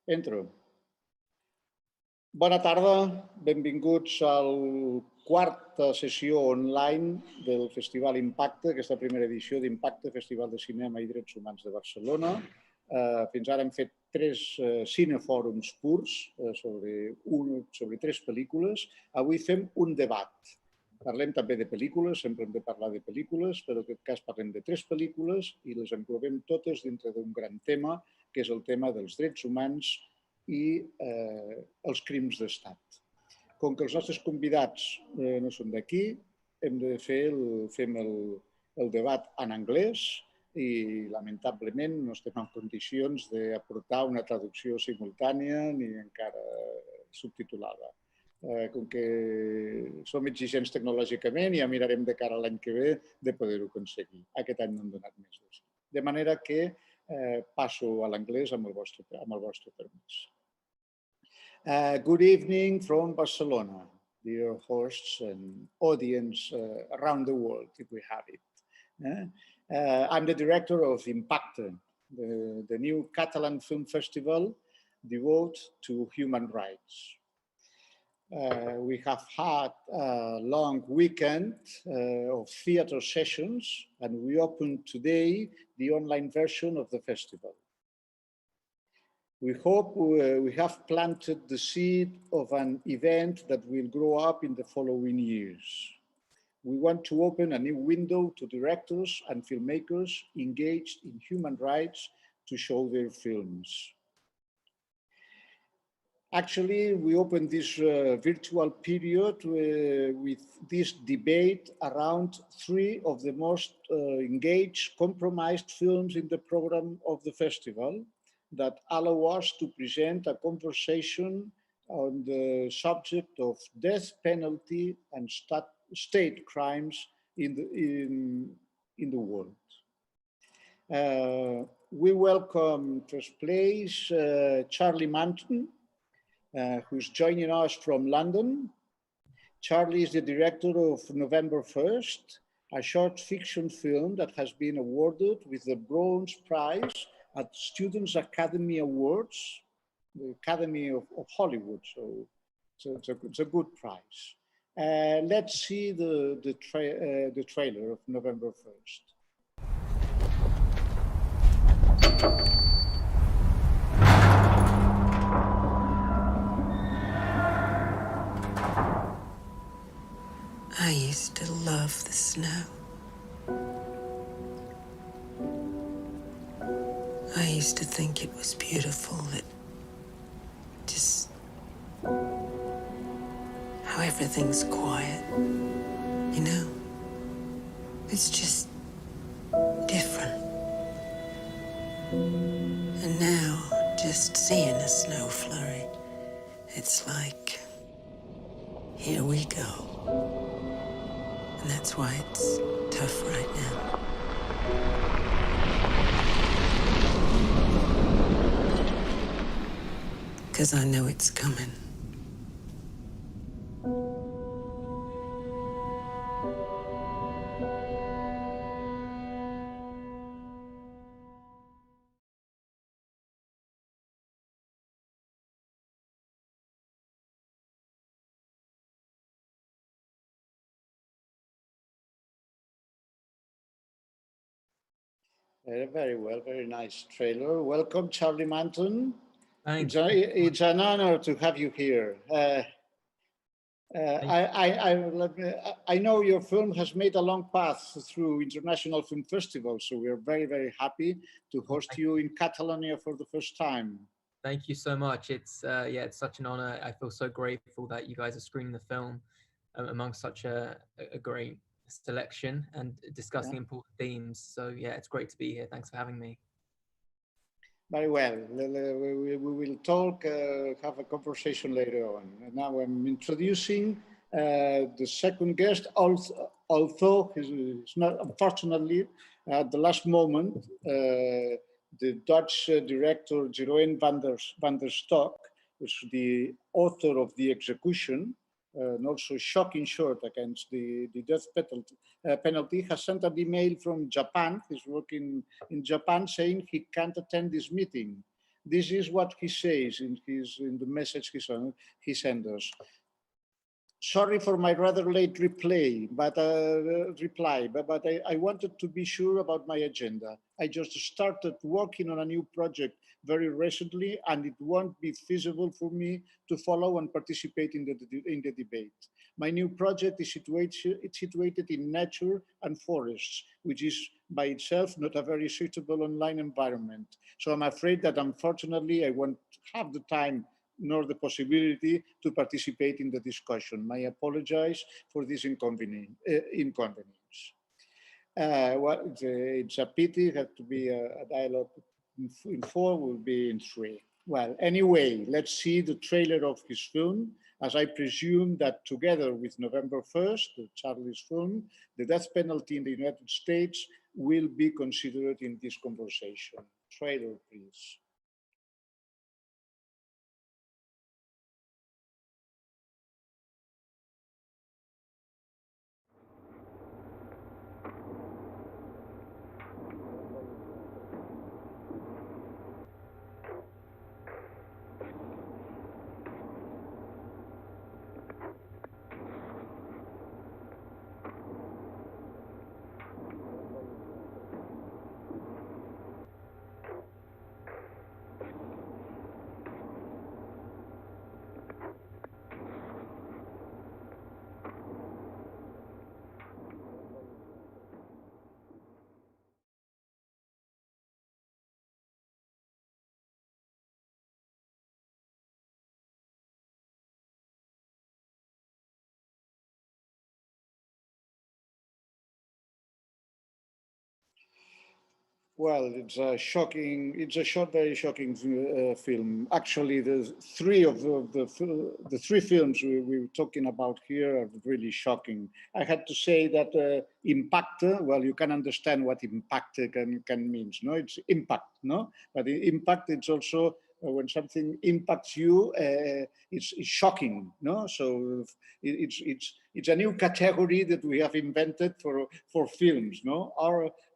Entro. Bona tarda, benvinguts a la quarta sessió online del Festival IMPACTE, aquesta primera edició d'IMPACTE, Festival de Cinema i Drets Humans de Barcelona. Fins ara hem fet 3 cinefòrums curts sobre 3 pel·lícules. Avui fem un debat. Parlem també de pel·lícules, sempre hem de parlar de pel·lícules, però en aquest cas parlem de 3 pel·lícules i les englobem totes dintre d'un gran tema, que és el tema dels drets humans i els crims d'estat. Com que els nostres convidats no són d'aquí, hem de fem el debat en anglès i, lamentablement, no estem en condicions d'aportar una traducció simultània ni encara subtitulada. Com que som exigents tecnològicament, ja mirarem de cara a l'any que ve de poder-ho aconseguir. Aquest any no hem donat més. De manera que passo a l'anglès amb el vostre permís. Good evening from Barcelona, dear hosts and audience around the world, if we have it. I'm the director of IMPACTE, the new Catalan film festival devoted to human rights. We have had a long weekend of theater sessions, and we opened today the online version of the festival. We hope we have planted the seed of an event that will grow up in the following years. We want to open a new window to directors and filmmakers engaged in human rights to show their films. Actually, we opened this virtual period with this debate around 3 of the most engaged, compromised films in the program of the festival that allow us to present a conversation on the subject of death penalty and state crimes in the world. We welcome, first place, Charlie Manton, who's joining us from London. Charlie is the director of Novembre, a short fiction film that has been awarded with the Bronze Prize at Students' Academy Awards, the Academy of Hollywood, so it's a good prize. Let's see the trailer of Novembre 1st. I used to love the snow. I used to think it was beautiful, that just how everything's quiet, you know? It's just different. And now, just seeing a snow flurry, it's like, here we go. And that's why it's tough right now. Because I know it's coming. Very well, very nice trailer. Welcome, Charlie Manton. Thanks. It's an honor to have you here. I know your film has made a long path through international film festivals, so we are very, very happy to host you in Catalonia for the first time. Thank you so much. It's it's such an honor. I feel so grateful that you guys are screening the film amongst such a great selection and discussing important themes. So yeah, it's great to be here. Thanks for having me. Very well. We will talk, have a conversation later on. Now I'm introducing the second guest, although he's not, unfortunately, at the last moment, the Dutch director Jeroen van der Stok, who's the author of The Execution, and also shocking short against the death penalty, has sent an email from Japan. He's working in Japan saying he can't attend this meeting. This is what he says in the message he sent us. Sorry for my rather late reply, but I wanted to be sure about my agenda. I just started working on a new project very recently, and it won't be feasible for me to follow and participate in the debate. My new project is situated in nature and forests, which is by itself not a very suitable online environment. So I'm afraid that unfortunately I won't have the time nor the possibility to participate in the discussion. I apologize for this inconvenience. Well, it's a pity. It had to be a dialogue in 4, will be in 3. Well, anyway, let's see the trailer of his film, as I presume that together with November 1st, Charlie's film, the death penalty in the United States will be considered in this conversation. Trailer, please. Well, it's a very shocking film. Actually, the three films we're talking about here are really shocking. I had to say that IMPACTE, well, you can understand what IMPACTE can mean, no? It's impact, no? But the impact, it's also when something impacts you, it's shocking, no? So it's a new category that we have invented for films, no?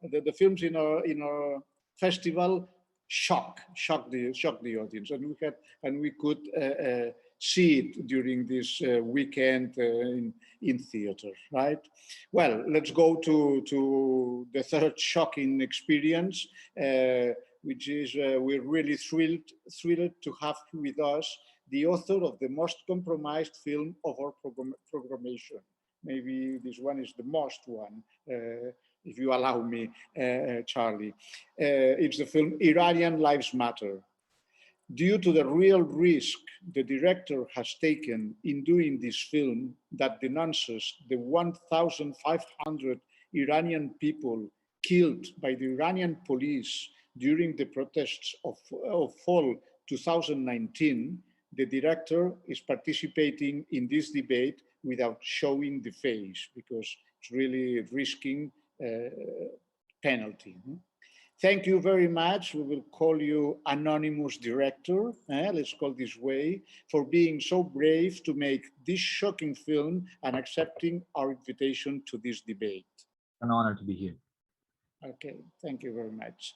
The films in our festival shock the audience, and we could see it during this weekend in theater, right? Well, let's go to the third shocking experience, which is we're really thrilled to have with us the author of the most compromised film of our programmation. Maybe this one is the most one, if you allow me, Charlie. It's the film Iranian Lives Matter. Due to the real risk the director has taken in doing this film that denounces the 1,500 Iranian people killed by the Iranian police during the protests of fall 2019, the director is participating in this debate without showing the face, because it's really risking penalty. Thank you very much. We will call you Anonymous Director, let's call this way, for being so brave to make this shocking film and accepting our invitation to this debate. An honor to be here. Okay, thank you very much.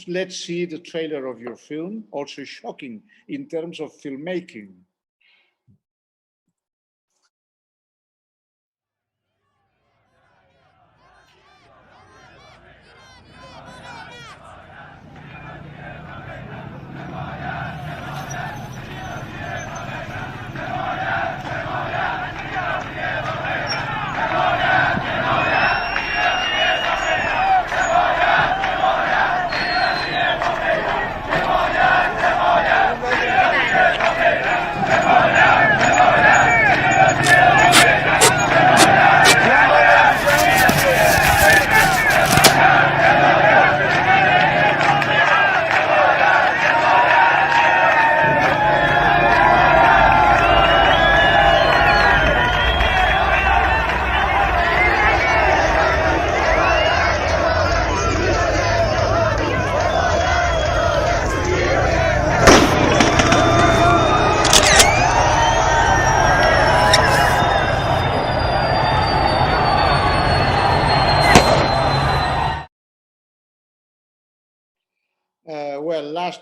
Let's see the trailer of your film, also shocking in terms of filmmaking.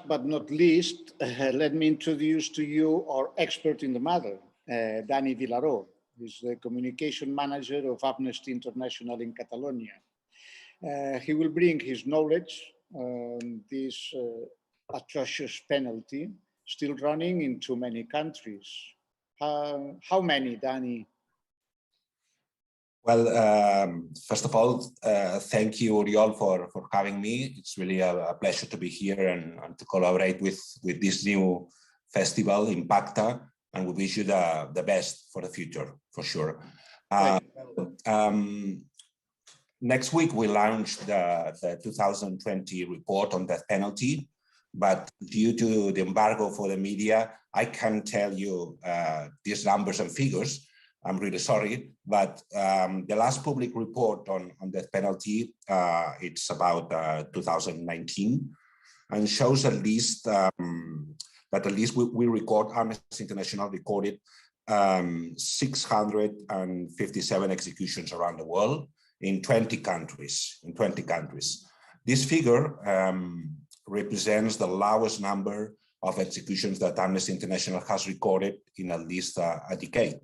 last but not least, let me introduce to you our expert in the matter, Dani Vilaro. He's the communication manager of Amnesty International in Catalonia. He will bring his knowledge on this atrocious penalty still running in too many countries. How many, Dani? Well, first of all, thank you, Oriol, for having me. It's really a pleasure to be here and to collaborate with this new festival, IMPACTE, and we wish you the best for the future, for sure. Next week, we launch the 2020 report on death penalty, but due to the embargo for the media, I can't tell you these numbers and figures. I'm really sorry, but the last public report on death penalty, it's about 2019, and shows at least that we record, Amnesty International recorded 657 executions around the world in 20 countries. This figure represents the lowest number of executions that Amnesty International has recorded in at least a decade,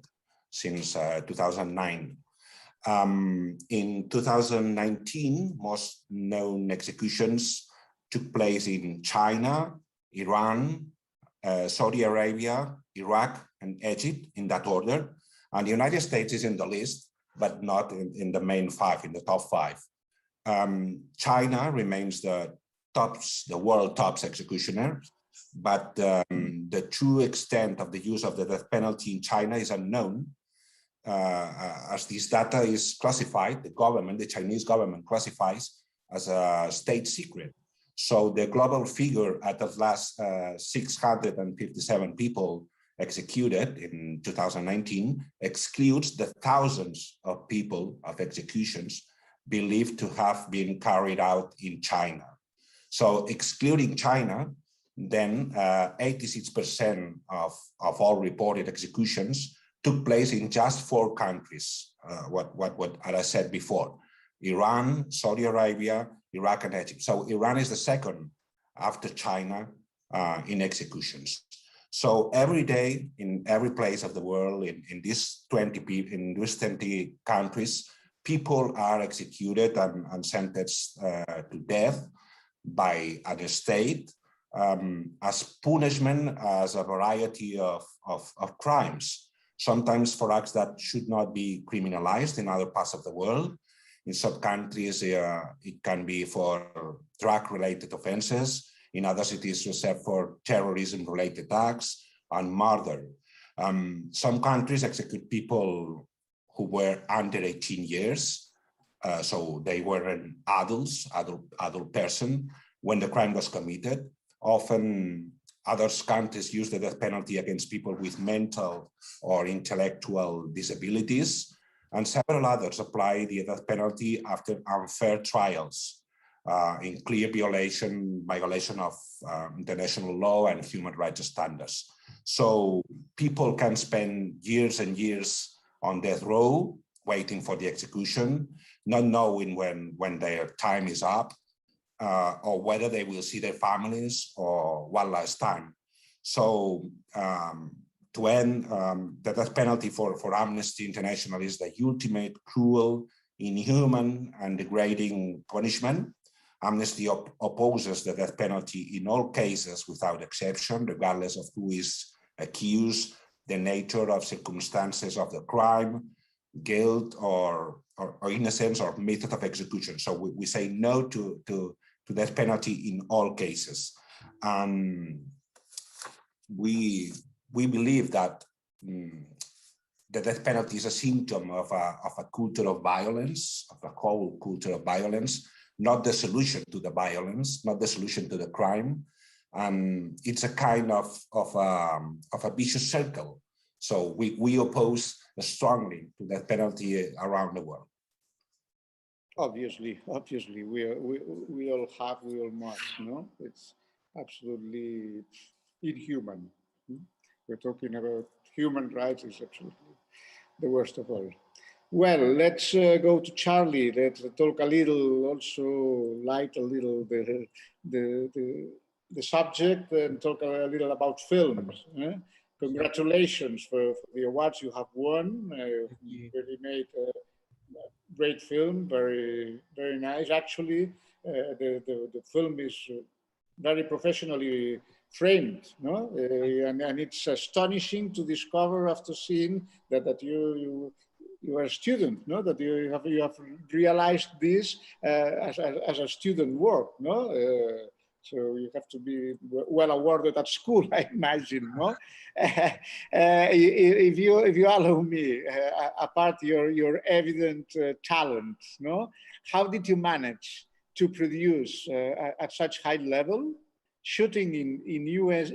since 2009. In 2019, most known executions took place in China, Iran, Saudi Arabia, Iraq, and Egypt, in that order. And the United States is in the list, but not in the main five, in the top five. China remains the world top executioner, but the true extent of the use of the death penalty in China is unknown, as this data is classified, the Chinese government classifies as a state secret. So the global figure at the last 657 people executed in 2019 excludes the thousands of people of executions believed to have been carried out in China. So excluding China, then 86% of all reported executions took place in just 4 countries, what I said before: Iran, Saudi Arabia, Iraq, and Egypt. So Iran is the second after China in executions. So every day, in every place of the world, in these 20 countries, people are executed and sentenced to death by a state as punishment as a variety of crimes. Sometimes for acts that should not be criminalized in other parts of the world. In some countries, it can be for drug-related offenses. In others, it is reserved for terrorism-related acts and murder. Some countries execute people who were under 18 years, so they weren't adult person when the crime was committed. Often, other countries use the death penalty against people with mental or intellectual disabilities, and several others apply the death penalty after unfair trials in clear violation of international law and human rights standards. So people can spend years and years on death row waiting for the execution, not knowing when their time is up, or whether they will see their families or one last time. So to end, the death penalty for Amnesty International is the ultimate cruel, inhuman, and degrading punishment. Amnesty opposes the death penalty in all cases without exception, regardless of who is accused, the nature of circumstances of the crime, guilt or innocence, or method of execution. So we say no to death penalty in all cases. We believe that the death penalty is a symptom of a culture of violence, of a whole culture of violence, not the solution to the violence, not the solution to the crime. And it's a kind of a vicious circle. So we oppose strongly to death penalty around the world. Obviously, we all must, no? It's absolutely inhuman. We're talking about human rights, is absolutely the worst of all. Well, let's go to Charlie. Let's talk a little, also light a little the the subject and talk a little about films. Congratulations for the awards you have won. You really made a great film, very, very nice. Actually, the film is very professionally framed, no? And it's astonishing to discover after seeing that you are a student, no? That you have realized this as a student work, no? So you have to be well awarded at school, I imagine, no? If you allow me, apart your evident talent, no? How did you manage to produce at such high level, shooting in US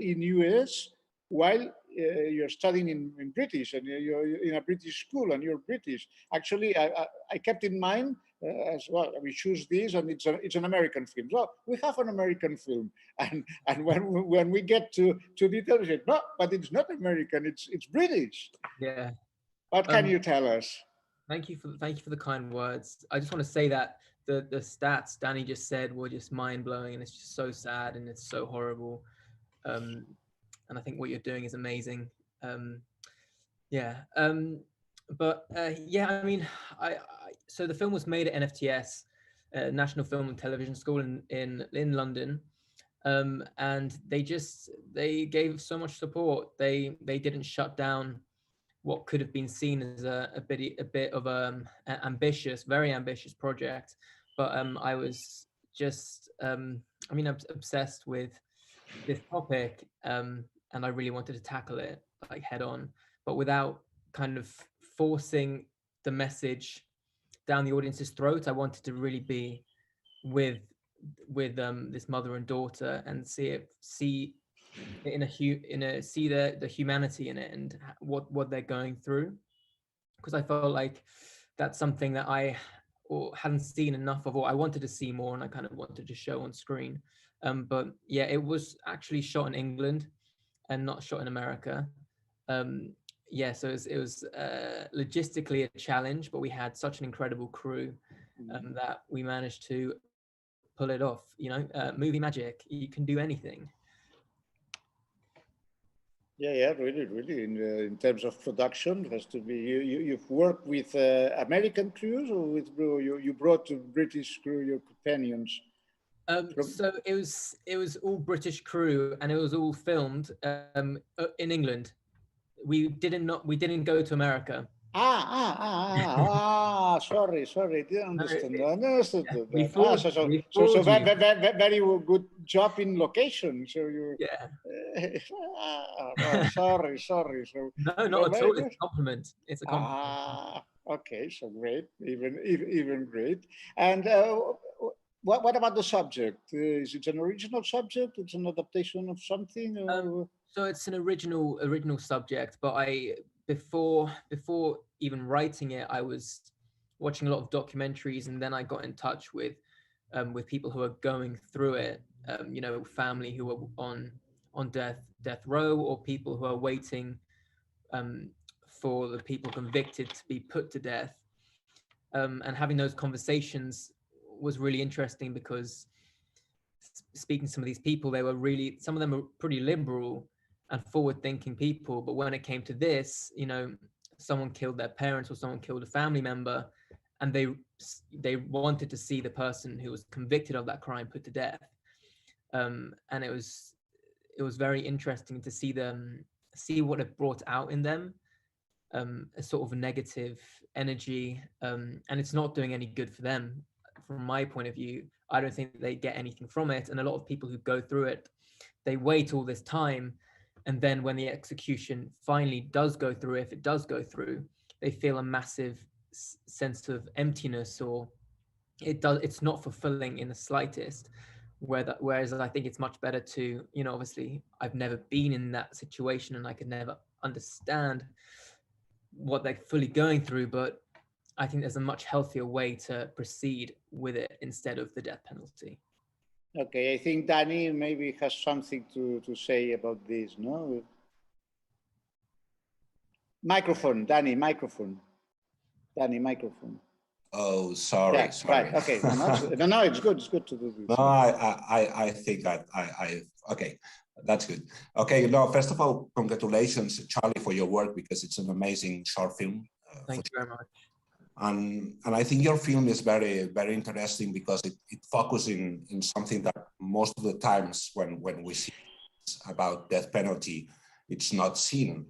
while you're studying in British and you're in a British school and you're British? Actually, I kept in mind as well, we choose this and it's an American film. So we have an American film, and when we get to details, we say, no, but it's not American, it's British. Yeah. What can you tell us? Thank you for the kind words. I just want to say that the stats Dani just said were just mind blowing, and it's just so sad and it's so horrible. And I think what you're doing is amazing. Yeah. I mean, so the film was made at NFTS, National Film and Television School in London, and they gave so much support. They didn't shut down what could have been seen as a bit of an ambitious, very ambitious project, but I was just I'm obsessed with this topic, and I really wanted to tackle it like head on, but without kind of forcing the message down the audience's throat. I wanted to really be with this mother and daughter and see the humanity in it and what they're going through, because I felt like that's something that I hadn't seen enough of, or I wanted to see more, and I kind of wanted to show on screen. But yeah, it was actually shot in England and not shot in America. Yeah, so it was logistically a challenge, but we had such an incredible crew that we managed to pull it off. You know, movie magic, you can do anything. Yeah, really. In terms of production, it has to be. You've worked with American crews, or you brought to British crew your companions? So it was all British crew, and it was all filmed in England. We didn't go to America. Sorry, didn't understand. No, Understood we that. So very good job in location. So you. Yeah. Sorry. So no, not at all. It's a compliment. It's a compliment. Okay, so great, even great. And what about the subject? Is it an original subject? It's an adaptation of something? So it's an original subject, but before even writing it, I was watching a lot of documentaries, and then I got in touch with people who are going through it. You know, family who are on death row, or people who are waiting for the people convicted to be put to death. And having those conversations was really interesting, because speaking to some of these people, some of them were pretty liberal and forward-thinking people, but when it came to this, you know, someone killed their parents or someone killed a family member, and they wanted to see the person who was convicted of that crime put to death. And it was very interesting to see what it brought out in them, a sort of a negative energy, and it's not doing any good for them. From my point of view, I don't think they get anything from it. And a lot of people who go through it, they wait all this time, and then when the execution finally does go through, if it does go through, they feel a massive sense of emptiness, or it's not fulfilling in the slightest. Whereas I think it's much better to, you know, obviously I've never been in that situation and I could never understand what they're fully going through, but I think there's a much healthier way to proceed with it instead of the death penalty. Okay, I think Dani maybe has something to say about this, no? Microphone, Dani, microphone. Oh, sorry, Yeah, sorry. right. Okay. No, it's good. It's good to do this. No, I think okay, that's good. Okay, no, first of all, congratulations, Charlie, for your work, because it's an amazing short film. Thank you very much. And I think your film is very, very interesting because it focuses in something that most of the times when we see about death penalty, it's not seen.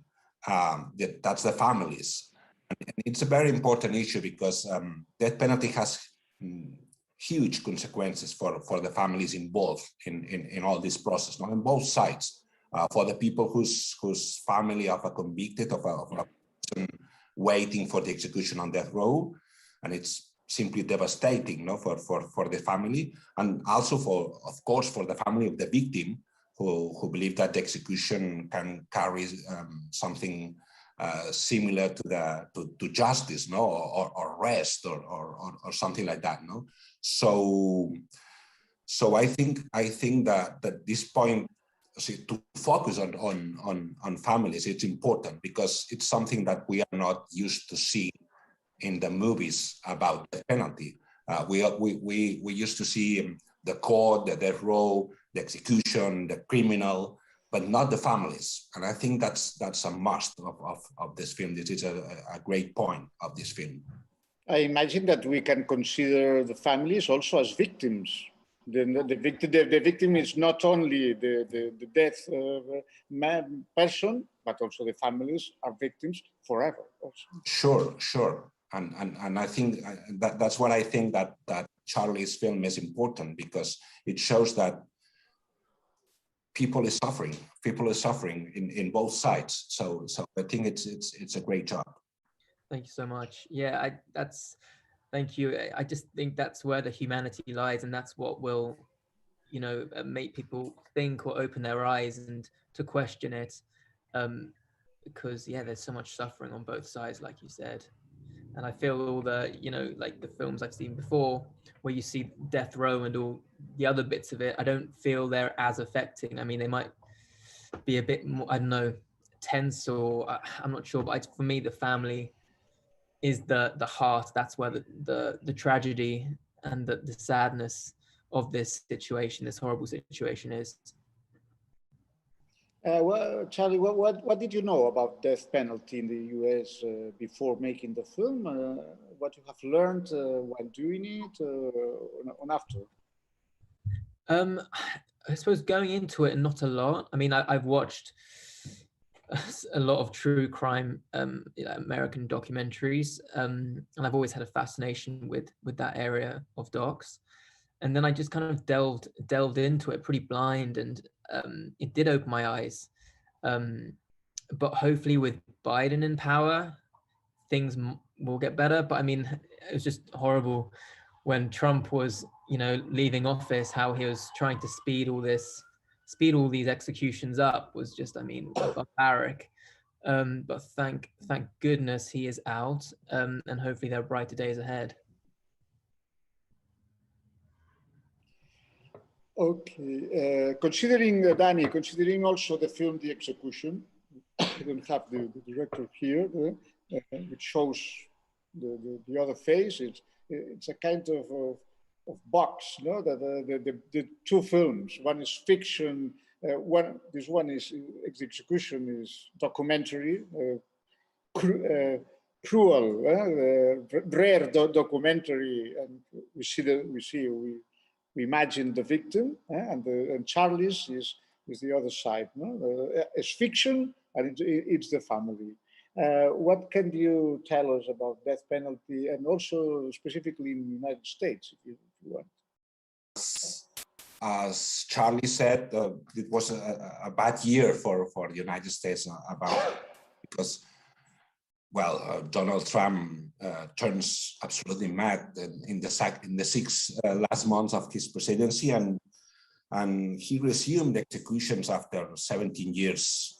That's the families. And it's a very important issue because death penalty has huge consequences for the families involved in all this process, not on both sides. For the people whose family of a convicted of a person waiting for the execution on death row, and it's simply devastating, no, for the family, and also of course for the family of the victim who believe that the execution can carry something similar to justice, no, or rest or something like that, no. So I think that this point, to focus on families, it's important because it's something that we are not used to see in the movies about the penalty. We used to see the court, the death row, the execution, the criminal, but not the families. And I think that's a must of this film. This is a great point of this film. I imagine that we can consider the families also as victims. The victim is not only the death person, but also the families are victims forever. Also. Sure. And I think that's what I think that Charlie's film is important, because it shows that people are suffering in both sides. So I think it's a great job. Thank you so much. Yeah, thank you. I just think that's where the humanity lies, and that's what will, make people think or open their eyes and to question it. Because there's so much suffering on both sides, like you said. And I feel all the, like the films I've seen before, where you see death row and all the other bits of it, I don't feel they're as affecting. I mean, they might be a bit more, I don't know, tense, or I'm not sure, but for me, the family is the heart. That's where the tragedy and the sadness of this situation, this horrible situation, is. Well, Charlie, what did you know about death penalty in the US before making the film? What you have learned while doing it, and after? I suppose going into it, not a lot. I mean, I've watched a lot of true crime American documentaries, and I've always had a fascination with that area of docs. And then I just kind of delved into it pretty blind, and it did open my eyes. But hopefully with Biden in power, things will get better. But I mean, it was just horrible when Trump was, leaving office, how he was trying to speed all these executions up was just, I mean, barbaric. But thank goodness he is out, and hopefully there are brighter days ahead. Okay, Dani, considering also the film The Execution, we don't have the director here, which shows the other face. It's a kind of box, no? The two films. One is fiction. This one is Execution is documentary, cruel, rare documentary, and we imagine the victim, and Charlie's is the other side. No? It's fiction, and it's the family. What can you tell us about death penalty, and also specifically in the United States, if you want? As Charlie said, it was a bad year for the United States because, well, Donald Trump turns absolutely mad in the 6 last months of his presidency, and he resumed executions after 17 years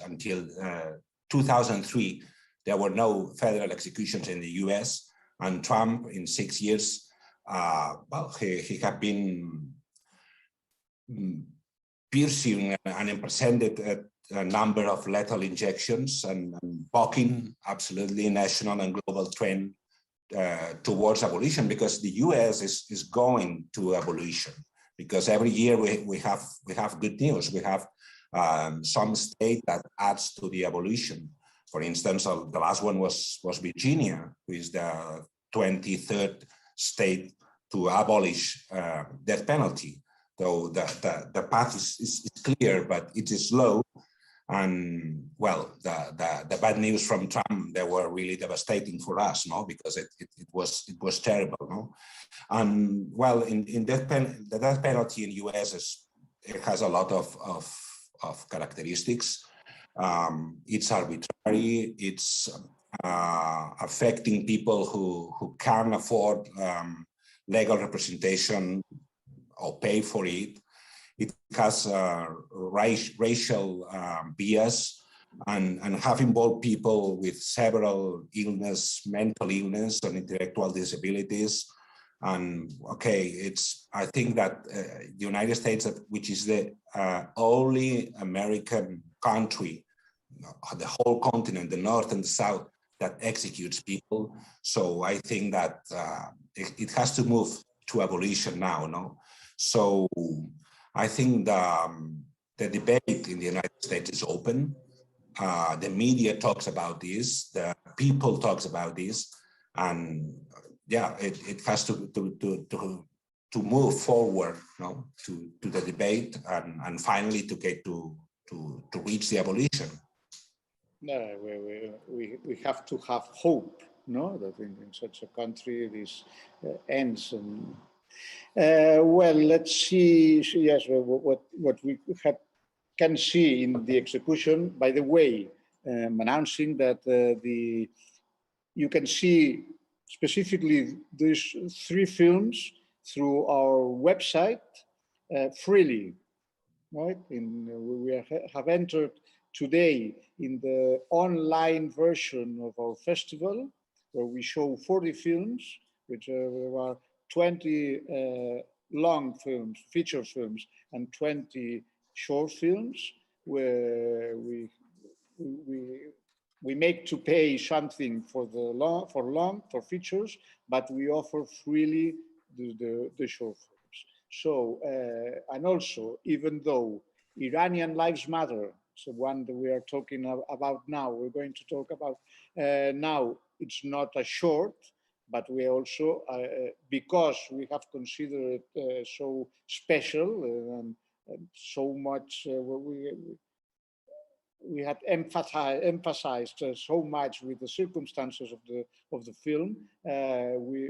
until 2003. There were no federal executions in the US, and Trump in 6 years, he had been piercing an unprecedented a number of lethal injections and bucking absolutely national and global trend towards abolition, because the US is going to abolition, because every year we have good news. We have some state that adds to the abolition. For instance, the last one was Virginia, who is the 23rd state to abolish death penalty. So the path is clear, but it is slow. And well, the bad news from Trump, they were really devastating for us, no, because it was terrible, no. And well, the death penalty in US it has a lot of characteristics. It's arbitrary. It's affecting people who can't afford legal representation or pay for it. It has racial bias and have involved people with several illness, mental illness and intellectual disabilities. And okay, I think that the United States, which is the only American country, the whole continent, the North and the South, that executes people. So I think that it has to move to abolition now, no? So I think the debate in the United States is open. The media talks about this, the people talks about this, and yeah, it has to move forward, no, to the debate and finally to get to reach the abolition. No, we have to have hope, no, that in such a country this ends. And well, let's see. Yes, what we can see in the execution. By the way, announcing that you can see specifically these 3 films through our website freely, right? We have entered today in the online version of our festival, where we show 40 films, which are 20 long films, feature films, and 20 short films, where we make to pay something for for features, but we offer freely the short films. So, and also, even though Iranian Lives Matter, so one that we are talking about now, we're going to talk about now, it's not a short, but we also, because we have considered it so special and so much, we had emphasized so much with the circumstances of the film. We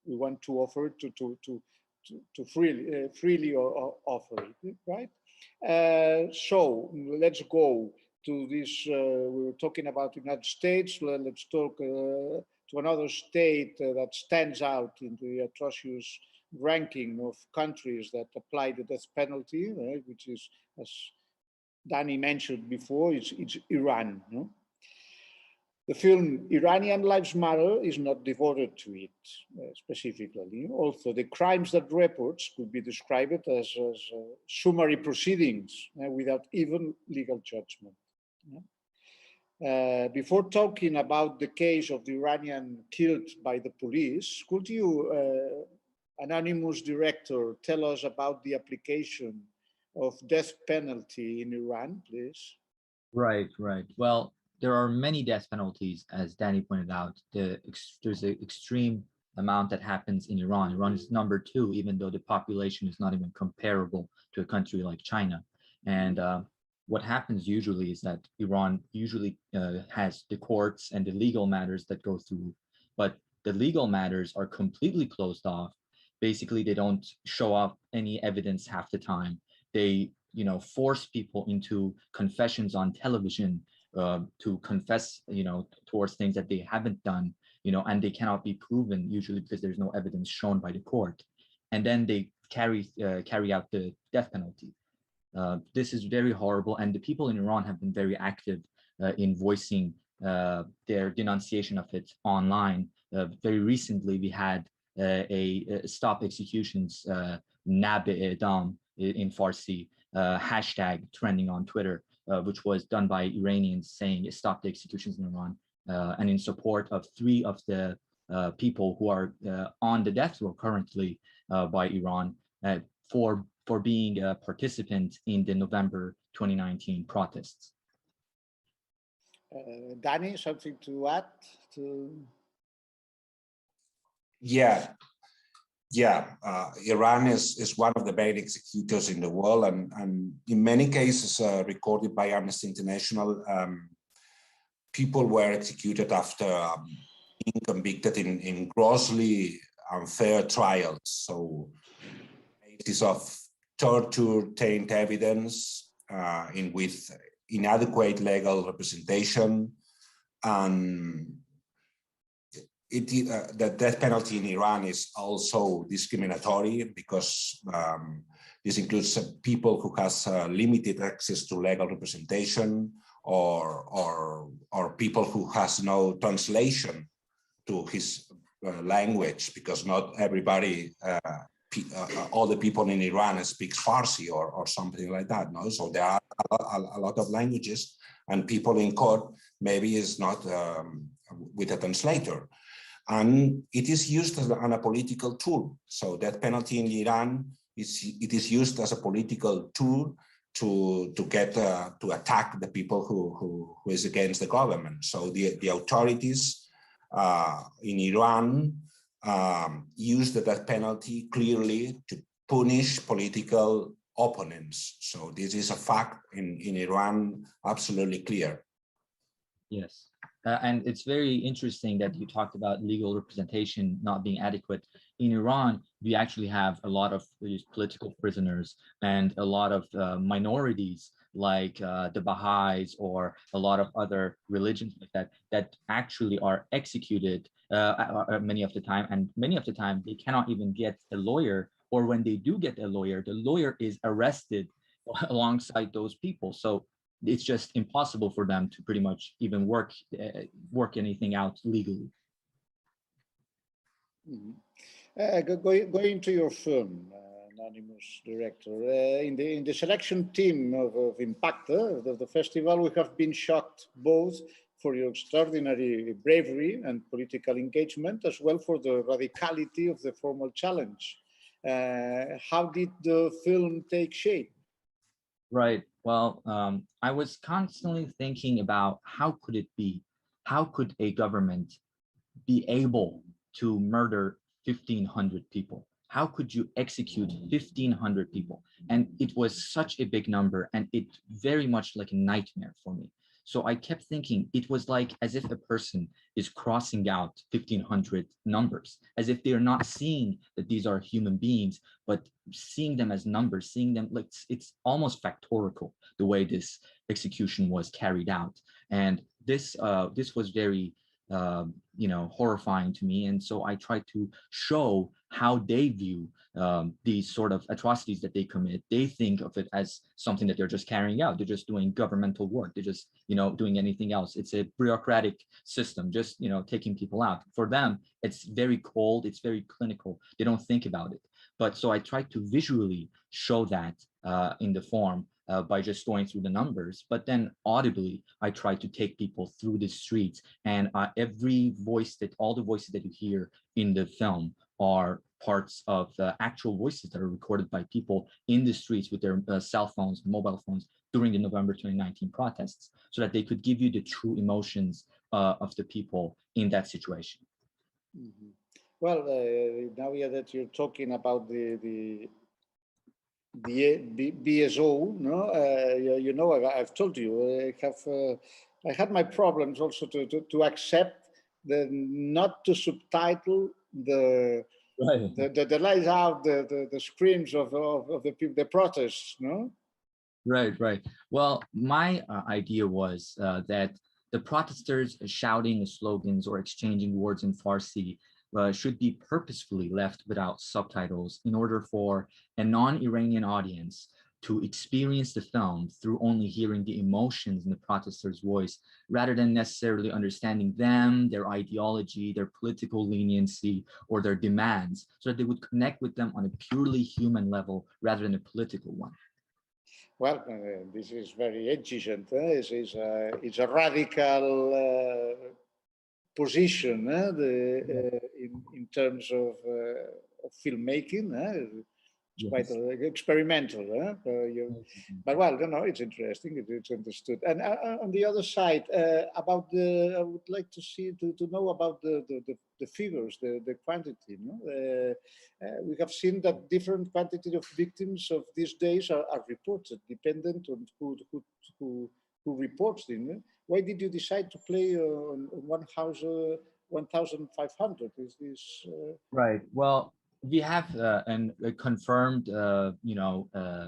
want to offer it to freely offer it, right? So let's go to this. We were talking about the United States. Let's talk to another state that stands out in the atrocious ranking of countries that apply the death penalty, right? Which is, as Dani mentioned before, it's Iran. No? The film Iranian Lives Matter is not devoted to it specifically. Also, the crimes that reports could be described as summary proceedings without even legal judgment. Before talking about the case of the Iranian killed by the police, could you, anonymous director, tell us about the application of death penalty in Iran, please? Right. Well, there are many death penalties, as Dani pointed out. There's an extreme amount that happens in Iran. Iran is number 2, even though the population is not even comparable to a country like China. And what happens usually is that Iran usually has the courts and the legal matters that go through, but the legal matters are completely closed off. Basically, they don't show up any evidence half the time. They, force people into confessions on television to confess, towards things that they haven't done, and they cannot be proven usually because there's no evidence shown by the court. And then they carry out the death penalty. This is very horrible, and the people in Iran have been very active in voicing their denunciation of it online. Very recently, we had a Stop Executions Nab-e-Edam in Farsi hashtag trending on Twitter, which was done by Iranians saying stop the executions in Iran, and in support of 3 of the people who are on the death row currently by Iran for being a participant in the November 2019 protests. Dani, something to add? Iran is one of the main executors in the world, and in many cases recorded by Amnesty International, people were executed after being convicted in grossly unfair trials. So, cases of torture, taint evidence, with inadequate legal representation, and the death penalty in Iran is also discriminatory because this includes people who has limited access to legal representation, or people who has no translation to his language, because not everybody, all the people in Iran speaks Farsi or something like that. No, so there are a lot of languages, and people in court maybe is not with a translator. And it is used as a political tool. So death penalty in Iran is used as a political tool to get to attack the people who is against the government. So the authorities in Iran use the death penalty clearly to punish political opponents. So this is a fact in Iran, absolutely clear. Yes. And it's very interesting that you talked about legal representation not being adequate. In Iran, we actually have a lot of these political prisoners and a lot of minorities like the Baha'is or a lot of other religions like that actually are executed many of the time. And many of the time, they cannot even get a lawyer, or when they do get a lawyer, the lawyer is arrested alongside those people. So it's just impossible for them to pretty much even work anything out legally. Mm-hmm. Going to your film, anonymous director, in the selection team of IMPACTE, the festival, we have been shocked both for your extraordinary bravery and political engagement, as well for the radicality of the formal challenge. How did the film take shape? Right. Well, I was constantly thinking about how could a government be able to murder 1,500 people? How could you execute 1,500 people? And it was such a big number, and it very much like a nightmare for me. So I kept thinking it was like as if a person is crossing out 1,500 numbers, as if they're not seeing that these are human beings, but seeing them as numbers, seeing them like it's almost factorial the way this execution was carried out. And this was very horrifying to me. And so I tried to show how they view these sort of atrocities that they commit. They think of it as something that they're just carrying out. They're just doing governmental work. They're just, doing anything else. It's a bureaucratic system, just, taking people out. For them, it's very cold. It's very clinical. They don't think about it. But so I tried to visually show that in the form by just going through the numbers, but then audibly, I try to take people through the streets, and all the voices that you hear in the film are parts of the actual voices that are recorded by people in the streets with their cell phones, mobile phones during the November 2019 protests, so that they could give you the true emotions of the people in that situation. Mm-hmm. Well, now that you're talking about the BSO, no, I've told you, I had my problems also to accept not to subtitle the lights out, the screams of the people, the protests, no? Right. Well, my idea was that the protesters shouting slogans or exchanging words in Farsi should be purposefully left without subtitles in order for a non-Iranian audience to experience the film through only hearing the emotions in the protesters' voice, rather than necessarily understanding them, their ideology, their political leniency, or their demands, so that they would connect with them on a purely human level rather than a political one. Well, this is very exigent. It's a radical position in terms of filmmaking. It's quite experimental. But well, it's interesting. It's understood. And on the other side, about I would like to know about the figures, the quantity. We have seen that different quantity of victims of these days are reported, dependent on who reports them. Why did you decide to play on 1,500? Is this right? Well, we have a confirmed,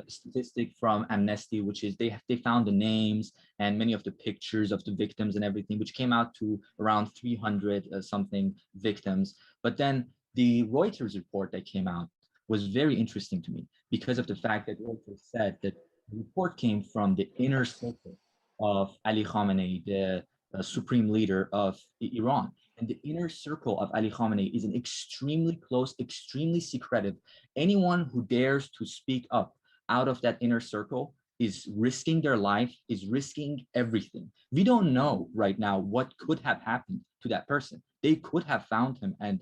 statistic from Amnesty, which is they found the names and many of the pictures of the victims and everything, which came out to around 300 something victims. But then the Reuters report that came out was very interesting to me because of the fact that Reuters said that the report came from the inner circle of Ali Khamenei, the supreme leader of Iran. And the inner circle of Ali Khamenei is an extremely close, extremely secretive. Anyone who dares to speak up out of that inner circle is risking their life, is risking everything. We don't know right now what could have happened to that person. They could have found him and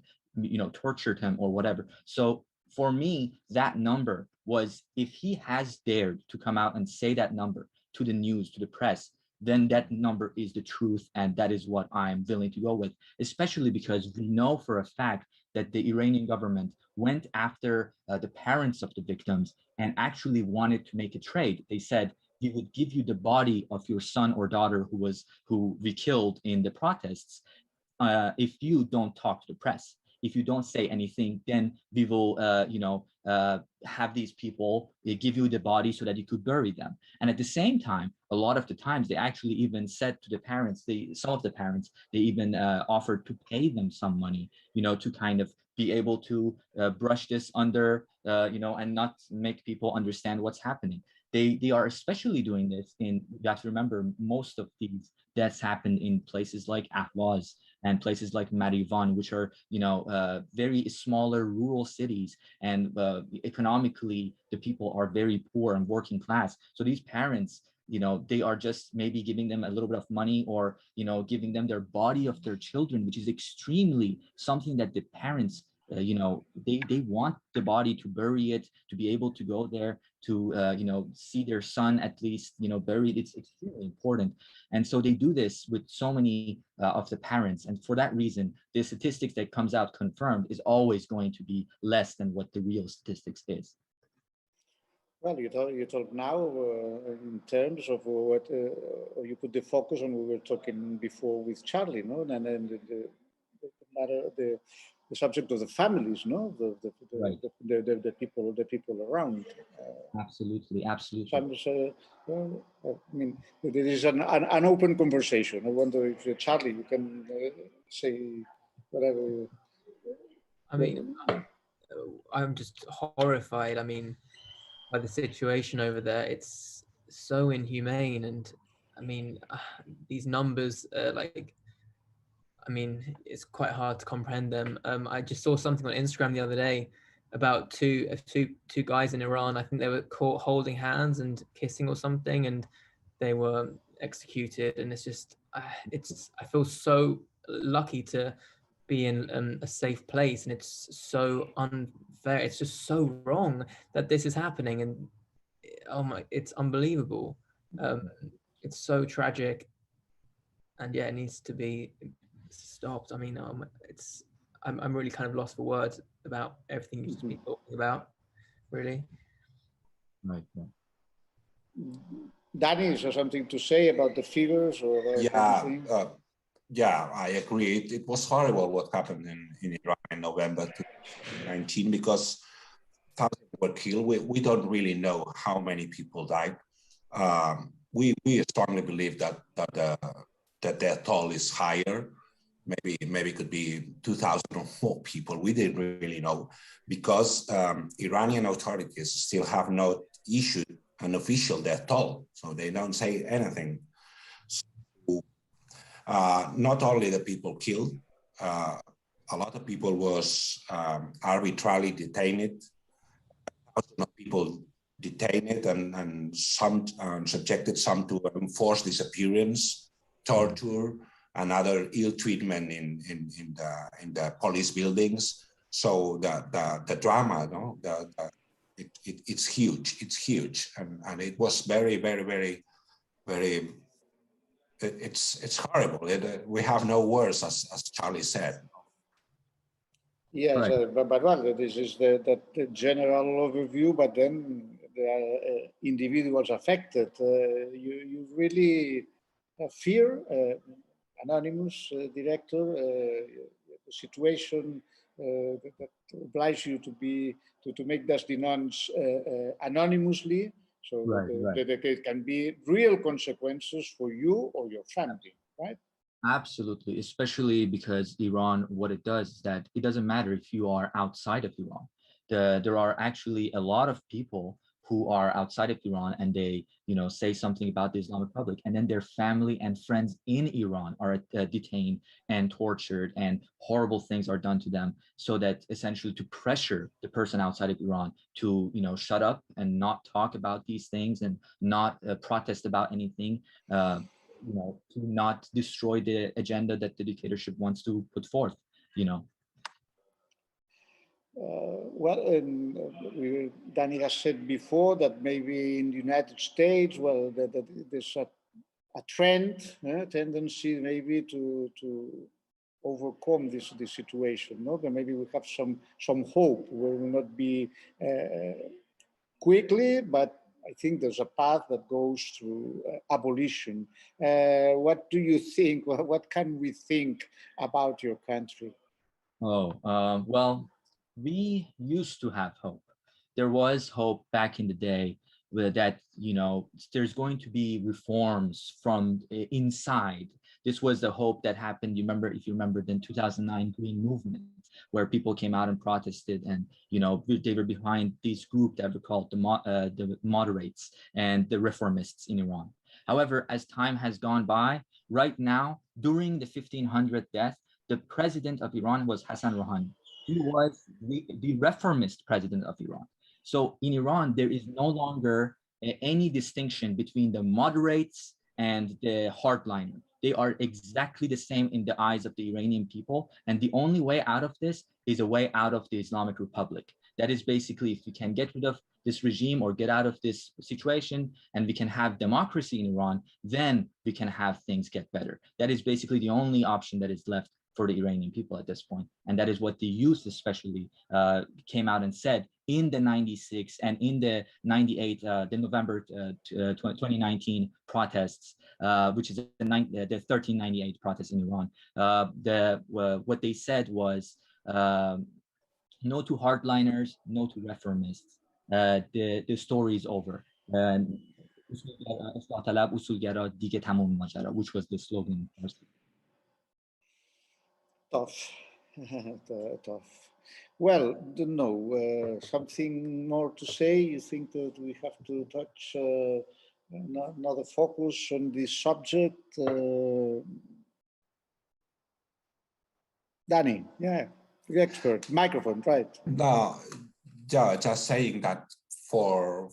tortured him or whatever. So for me, that number was, if he has dared to come out and say that number to the news, to the press, then that number is the truth, and that is what I'm willing to go with, especially because we know for a fact that the Iranian government went after the parents of the victims and actually wanted to make a trade. They said, we would give you the body of your son or daughter who we killed in the protests if you don't talk to the press. If you don't say anything, then we will, have these people give you the body so that you could bury them. And at the same time, a lot of the times they actually even said to the parents, some of the parents, they even offered to pay them some money, to kind of be able to brush this under, and not make people understand what's happening. They are especially doing this you have to remember, most of these deaths happened in places like Ahvaz and places like Marivan, which are, very smaller rural cities, and economically, the people are very poor and working class. So these parents, they are just maybe giving them a little bit of money or, giving them their body of their children, which is extremely something that the parents, they want the body to bury it, to be able to go there, to, see their son at least, buried. It's extremely important. And so they do this with so many of the parents. And for that reason, the statistics that comes out confirmed is always going to be less than what the real statistics is. Well, you talk now in terms of what you put the focus on. We were talking before with Charlie, no, and then the subject of the families, no, Right. the people around. Absolutely. I mean, there is an open conversation. I wonder if Charlie, you can say whatever. I mean, I'm just horrified. I mean, by the situation over there. It's so inhumane, and I mean, these numbers, it's quite hard to comprehend them. I just saw something on Instagram the other day about two guys in Iran. I think they were caught holding hands and kissing or something, and they were executed. And it's just, I feel so lucky to be in a safe place, and it's so unfair. It's just so wrong that this is happening, and it's unbelievable. It's so tragic, and yeah, it needs to be stopped. I mean, I'm really kind of lost for words about everything you've been talking about, really. Right. Dani, is there something to say about the figures or anything? Yeah, I agree. It was horrible what happened in Iran in November 2019, because thousands were killed. We don't really know how many people died. We strongly believe that the death toll is higher. Maybe it could be 2,000 or more people. We didn't really know, because Iranian authorities still have not issued an official death toll, so they don't say anything. So, not only the people killed, a lot of people was arbitrarily detained. Thousands of people detained and some subjected some to enforced disappearance, torture, another ill treatment in the police buildings. So the drama, no, it's huge. It's huge, and it was very, very, very, very. It's horrible. We have no words, as Charlie said. Yes, Right. but well, this is the general overview, but then there are individuals affected. You really fear, anonymous director, the situation that obliges you to make those demands anonymously, so Right. that there can be real consequences for you or your family, right? Absolutely, especially because Iran, what it does is that it doesn't matter if you are outside of Iran. There are actually a lot of people who are outside of Iran and they, say something about the Islamic Republic, and then their family and friends in Iran are detained and tortured, and horrible things are done to them, so that essentially to pressure the person outside of Iran to, shut up and not talk about these things and not protest about anything. To not destroy the agenda that the dictatorship wants to put forth, Well, Dani has said before that maybe in the United States, well, that there's a trend, tendency maybe to overcome this situation. No, but maybe we have some hope. We will not be quickly, but I think there's a path that goes through abolition. What do you think? What can we think about your country? Well, we used to have hope. There was hope back in the day that, there's going to be reforms from inside. This was the hope that happened. If you remember the 2009 Green Movement, where people came out and protested, and they were behind this group that were called the moderates and the reformists in Iran. However, as time has gone by, right now, during the 1500th death, the president of Iran was Hassan Rouhani. He was the reformist president of Iran. So in Iran, there is no longer any distinction between the moderates and the hardliner. They are exactly the same in the eyes of the Iranian people. And the only way out of this is a way out of the Islamic Republic. That is basically, if we can get rid of this regime or get out of this situation and we can have democracy in Iran, then we can have things get better. That is basically the only option that is left for the Iranian people at this point. And that is what the youth especially came out and said in the 96 and in the 98, the November 2019 protests, which is the 1398 protests in Iran. What they said was, no to hardliners, no to reformists. The story is over. Which was the slogan. Tough, tough. Well, don't know. Something more to say? You think that we have to touch another focus on this subject? Dani, yeah, the expert. Microphone, right? No, just saying that for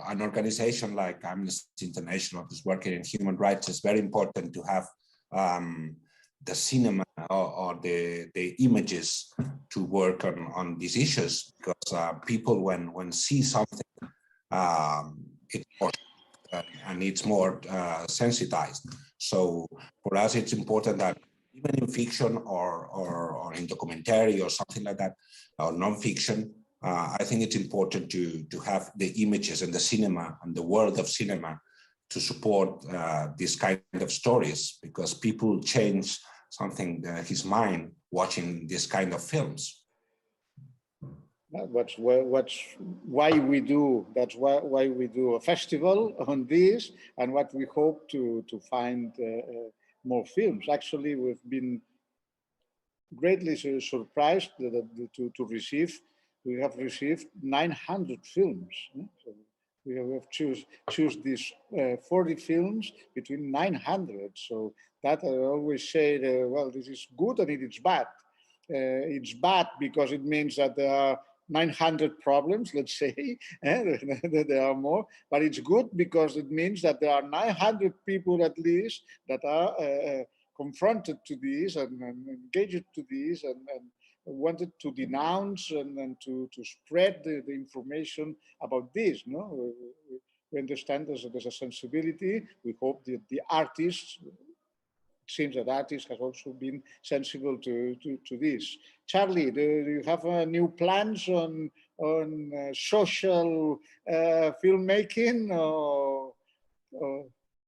an organization like Amnesty International that's working in human rights, it's very important to have the cinema or the images to work on these issues, because people when see something, it's more and it's more sensitized. So for us, it's important that even in fiction or in documentary or something like that, or non-fiction, I think it's important to have the images and the cinema and the world of cinema to support this kind of stories, because people change something, his mind, watching this kind of films. That's why we do. That's why we do a festival on this, and what we hope to find more films. Actually, we've been greatly surprised to receive. We have received 900 films. So we have choose these 40 films between 900. So that I always say, well, this is good and it is bad. It's bad because it means that there are 900 problems, let's say, there are more, but it's good because it means that there are 900 people at least that are confronted to this and engaged to this and wanted to denounce and to spread the information about this. No, we understand there's a sensibility. We hope that the artists, it seems that artists have also been sensible to this. Charlie, do you have new plans on social filmmaking or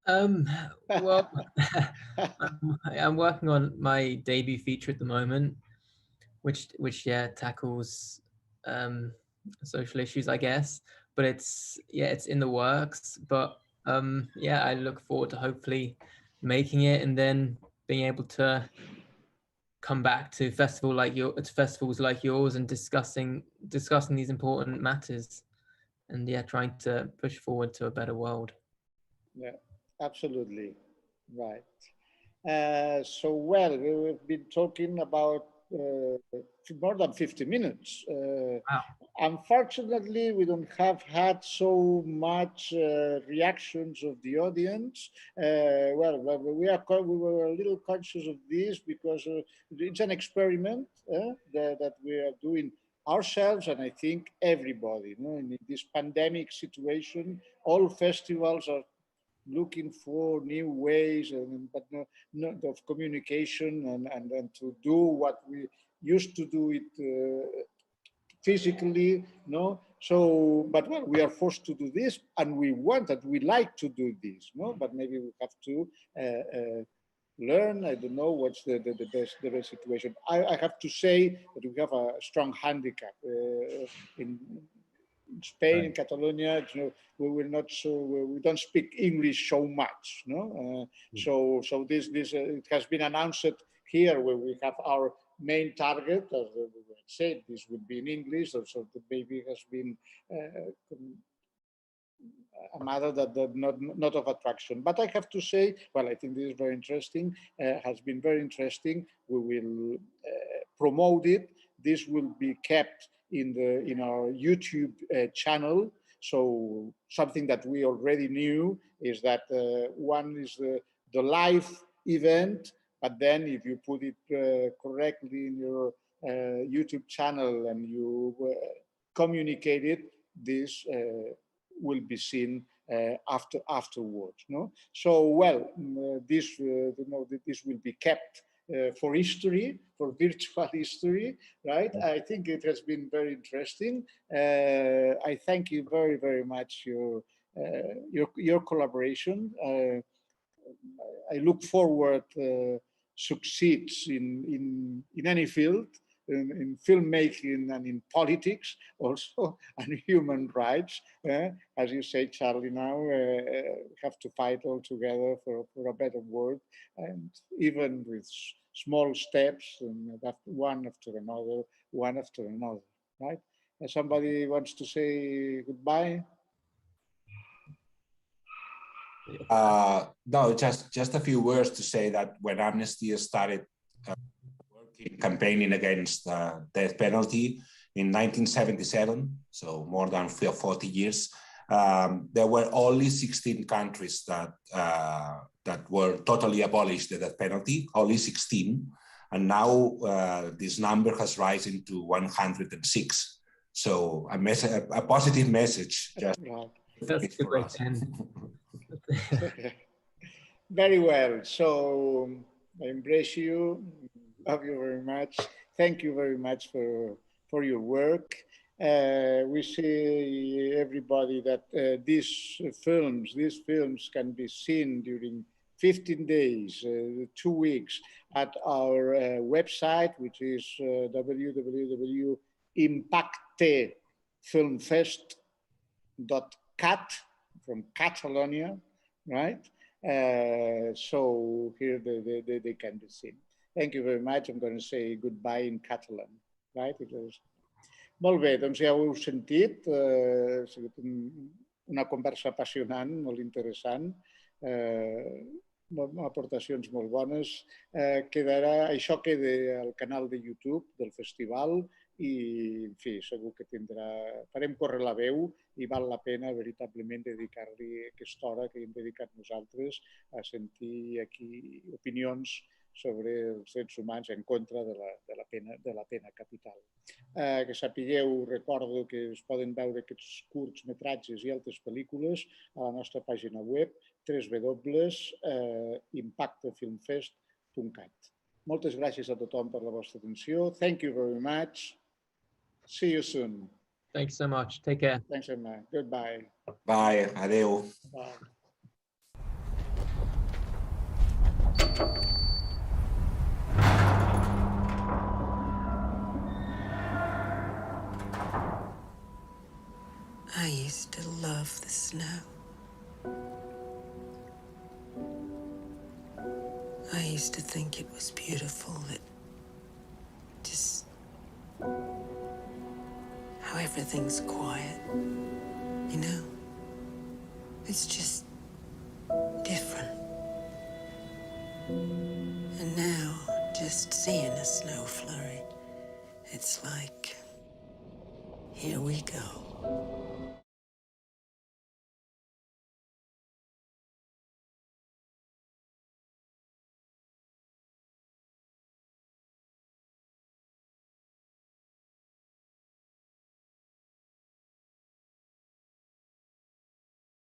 well, I'm working on my debut feature at the moment, which tackles social issues, I guess. But it's in the works. But I look forward to hopefully making it and then being able to come back to festivals like yours and discussing these important matters, and trying to push forward to a better world. Yeah, absolutely. Right. So, well, we've been talking about more than 50 minutes. Wow. Unfortunately, we don't have had so much reactions of the audience. Well, we were a little conscious of this because it's an experiment that we are doing ourselves, and I think everybody. In this pandemic situation, all festivals are looking for new ways of communication and to do what we used to do it physically, no? So, but well, we are forced to do this, and we like to do this, no? But maybe we have to learn. I don't know what's the best situation. I have to say that we have a strong handicap in Spain, right. In Catalonia, we don't speak English so much, no. So this it has been announced here where we have our main target, as we said, this would be in English. So the baby has been a matter that not of attraction. But I have to say, well, I think this is very interesting. Has been very interesting. We will promote it. This will be kept in our YouTube channel. So something that we already knew is that one is the live event, but then if you put it correctly in your YouTube channel and you communicate it, this will be seen afterwards. No, so well, this will be kept for history, for virtual history, right? I think it has been very interesting. I thank you very, very much your collaboration. I look forward succeeds in any field, in filmmaking and in politics also, and human rights. As you say, Charlie, now have to fight all together for a better world, and even with small steps, and one after another, right? Somebody wants to say goodbye? No, just a few words to say that when Amnesty started campaigning against the death penalty in 1977, so more than 40 years, there were only 16 countries that were totally abolished the death penalty, only 16. And now this number has risen to 106. So a positive message. Just that's a great end. Very well. So I embrace you. Love you very much. Thank you very much for your work. We see everybody that these films can be seen during 15 days, 2 weeks at our website, which is www.impactefilmfest.cat from Catalonia, right? So here they can be seen. Thank you very much. I'm going to say goodbye in Catalan, right? Molt bé, doncs ja ho heu sentit. Ha sigut una conversa apassionant, molt interessant. Aportacions molt bones. Això queda al canal de YouTube del festival i, en fi, segur que farem córrer la veu i val la pena veritablement dedicar-li aquesta hora que hem dedicat nosaltres a sentir aquí opinions sobre els drets humans en contra de la pena capital. Que sapigueu, recordo que es poden veure aquests curts metratges i altres pel·lícules a la nostra pàgina web www.impactefilmfest.cat. Moltes gràcies a tothom per la vostra atenció. Thank you very much. See you soon. Thanks so much. Take care. Thanks, Emma. Goodbye. Bye, adeu. Bye. I used to love the snow. I used to think it was beautiful, that just how everything's quiet, you know? It's just different. And now, just seeing a snow flurry, it's like, here we go.